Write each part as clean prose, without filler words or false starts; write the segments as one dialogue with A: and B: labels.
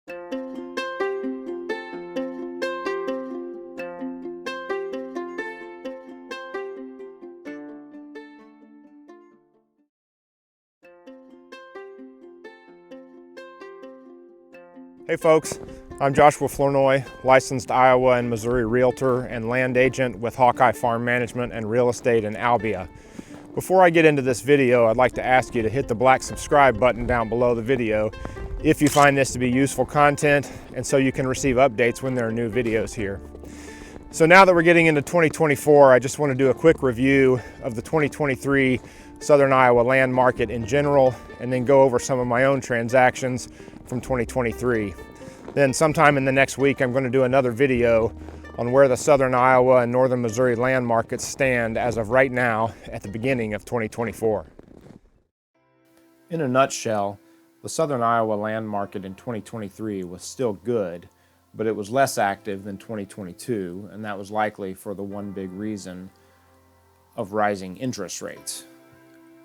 A: Hey folks, I'm Joshua Flournoy, licensed Iowa and Missouri realtor and land agent with Hawkeye Farm Management and Real Estate in Albia. Before I get into this video, I'd like to ask you to hit the black subscribe button down below the video if you find this to be useful content and so you can receive updates when there are new videos here. So now that we're getting into 2024, I just want to do a quick review of the 2023 Southern Iowa land market in general and then go over some of my own transactions from 2023. Then sometime in the next week, I'm going to do another video on where the Southern Iowa and Northern Missouri land markets stand as of right now at the beginning of 2024. In a nutshell, the Southern Iowa land market in 2023 was still good, but it was less active than 2022, and that was likely for the one big reason of rising interest rates,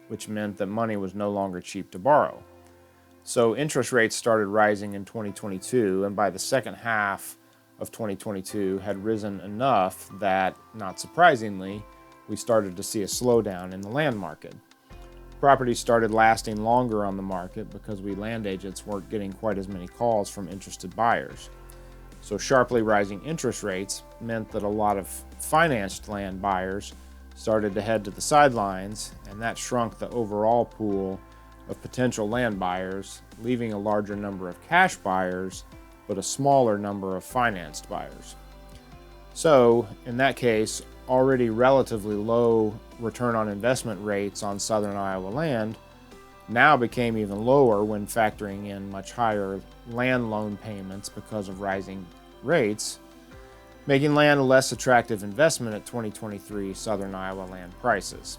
A: which meant that money was no longer cheap to borrow. So interest rates started rising in 2022, and by the second half of 2022 had risen enough that, not surprisingly, we started to see a slowdown in the land market. Properties started lasting longer on the market because we land agents weren't getting quite as many calls from interested buyers. So sharply rising interest rates meant that a lot of financed land buyers started to head to the sidelines, and that shrunk the overall pool of potential land buyers, leaving a larger number of cash buyers, but a smaller number of financed buyers. So, in that case, already relatively low return on investment rates on Southern Iowa land now became even lower when factoring in much higher land loan payments because of rising rates, making land a less attractive investment at 2023 Southern Iowa land prices.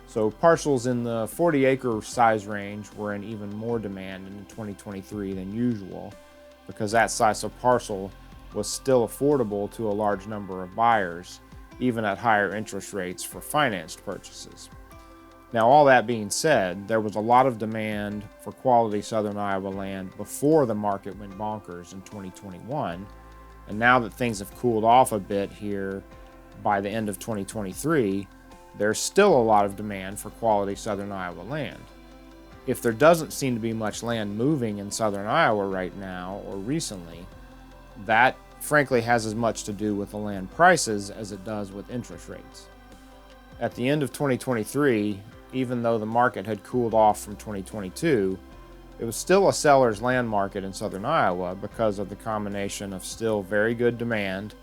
A: So parcels in the 40-acre size range were in even more demand in 2023 than usual because that size of parcel was still affordable to a large number of buyers, even at higher interest rates for financed purchases. Now, all that being said, there was a lot of demand for quality Southern Iowa land before the market went bonkers in 2021, and now that things have cooled off a bit here by the end of 2023, there's still a lot of demand for quality Southern Iowa land. If there doesn't seem to be much land moving in Southern Iowa right now or recently, that frankly has as much to do with the land prices as it does with interest rates. At the end of 2023, even though the market had cooled off from 2022, it was still a seller's land market in Southern Iowa because of the combination of still very good demand,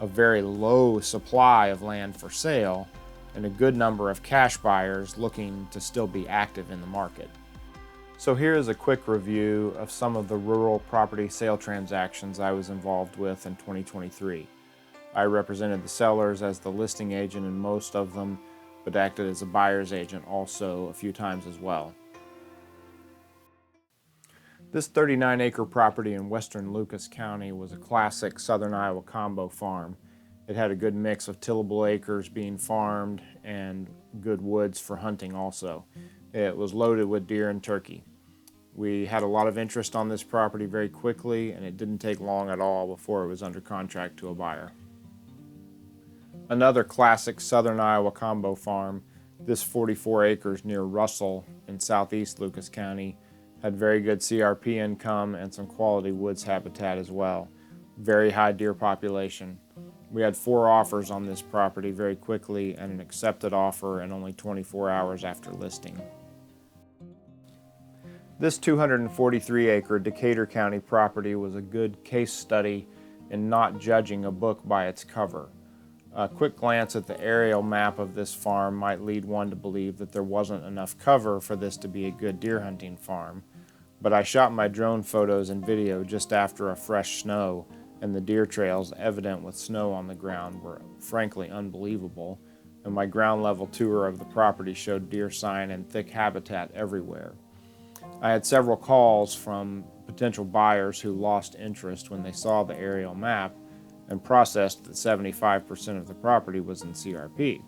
A: a very low supply of land for sale, and a good number of cash buyers looking to still be active in the market. So here is a quick review of some of the rural property sale transactions I was involved with in 2023. I represented the sellers as the listing agent in most of them, but acted as a buyer's agent also a few times as well. This 39-acre property in western Lucas County was a classic Southern Iowa combo farm. It had a good mix of tillable acres being farmed and good woods for hunting also. It was loaded with deer and turkey. We had a lot of interest on this property very quickly, and it didn't take long at all before it was under contract to a buyer. Another classic Southern Iowa combo farm, this 44 acres near Russell in southeast Lucas County, had very good CRP income and some quality woods habitat as well. Very high deer population. We had 4 offers on this property very quickly and an accepted offer in only 24 hours after listing. This 243-acre Decatur County property was a good case study in not judging a book by its cover. A quick glance at the aerial map of this farm might lead one to believe that there wasn't enough cover for this to be a good deer hunting farm, but I shot my drone photos and video just after a fresh snow, and the deer trails evident with snow on the ground were frankly unbelievable, and my ground level tour of the property showed deer sign and thick habitat everywhere. I had several calls from potential buyers who lost interest when they saw the aerial map and processed that 75% of the property was in CRP.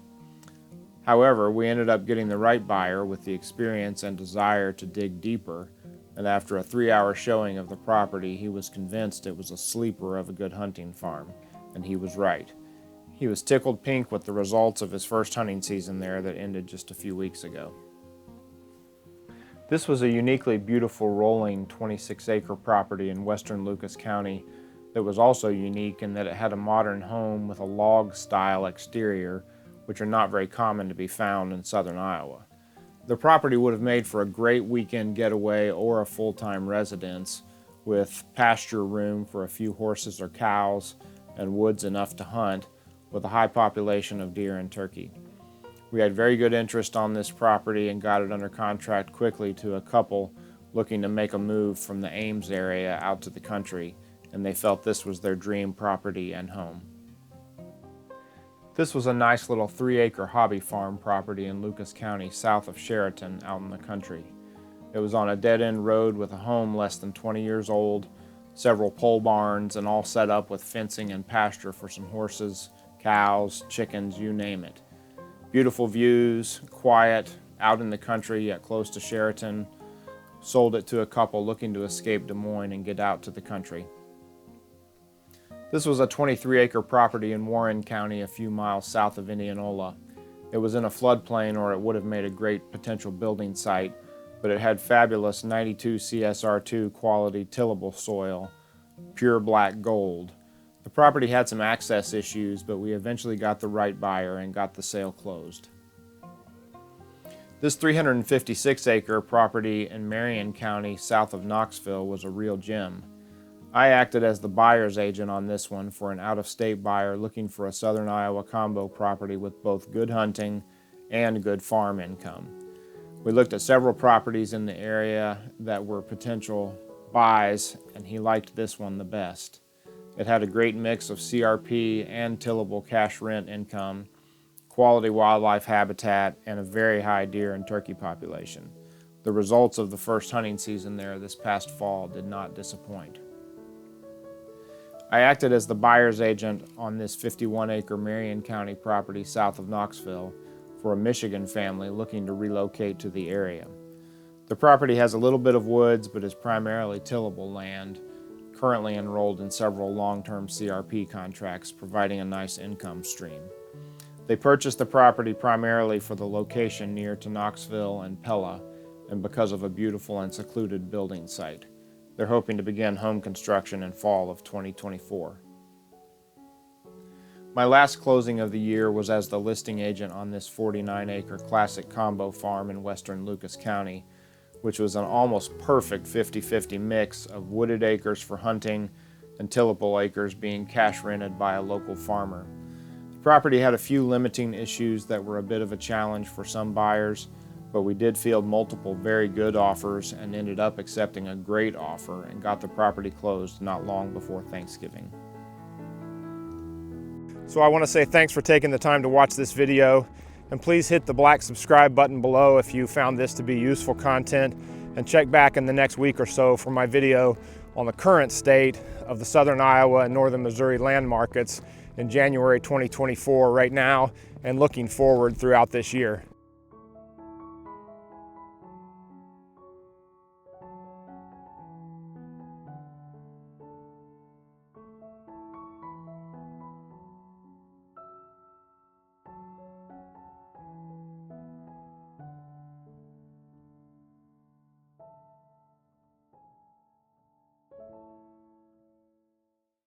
A: However, we ended up getting the right buyer with the experience and desire to dig deeper, and after a 3-hour showing of the property, he was convinced it was a sleeper of a good hunting farm, and he was right. He was tickled pink with the results of his first hunting season there that ended just a few weeks ago. This was a uniquely beautiful rolling 26-acre property in western Lucas County that was also unique in that it had a modern home with a log-style exterior, which are not very common to be found in southern Iowa. The property would have made for a great weekend getaway or a full-time residence, with pasture room for a few horses or cows and woods enough to hunt, with a high population of deer and turkey. We had very good interest on this property and got it under contract quickly to a couple looking to make a move from the Ames area out to the country, and they felt this was their dream property and home. This was a nice little 3-acre hobby farm property in Lucas County, south of Sheraton, out in the country. It was on a dead-end road with a home less than 20 years old, several pole barns, and all set up with fencing and pasture for some horses, cows, chickens, you name it. Beautiful views, quiet, out in the country yet close to Sheraton. Sold it to a couple looking to escape Des Moines and get out to the country. This was a 23-acre property in Warren County, a few miles south of Indianola. It was in a floodplain, or it would have made a great potential building site, but it had fabulous 92 CSR2 quality tillable soil, pure black gold. The property had some access issues, but we eventually got the right buyer and got the sale closed. This 356-acre property in Marion County, south of Knoxville, was a real gem. I acted as the buyer's agent on this one for an out-of-state buyer looking for a southern Iowa combo property with both good hunting and good farm income. We looked at several properties in the area that were potential buys, and he liked this one the best. It had a great mix of CRP and tillable cash rent income, quality wildlife habitat, and a very high deer and turkey population. The results of the first hunting season there this past fall did not disappoint. I acted as the buyer's agent on this 51-acre Marion County property south of Knoxville for a Michigan family looking to relocate to the area. The property has a little bit of woods, but is primarily tillable land, currently enrolled in several long-term CRP contracts, providing a nice income stream. They purchased the property primarily for the location near to Knoxville and Pella, and because of a beautiful and secluded building site. They're hoping to begin home construction in fall of 2024. My last closing of the year was as the listing agent on this 49-acre classic combo farm in western Lucas County, which was an almost perfect 50-50 mix of wooded acres for hunting and tillable acres being cash rented by a local farmer. The property had a few limiting issues that were a bit of a challenge for some buyers, but we did field multiple very good offers and ended up accepting a great offer and got the property closed not long before Thanksgiving. So I want to say thanks for taking the time to watch this video, and please hit the black subscribe button below if you found this to be useful content, and check back in the next week or so for my video on the current state of the southern Iowa and northern Missouri land markets in January 2024 right now and looking forward throughout this year.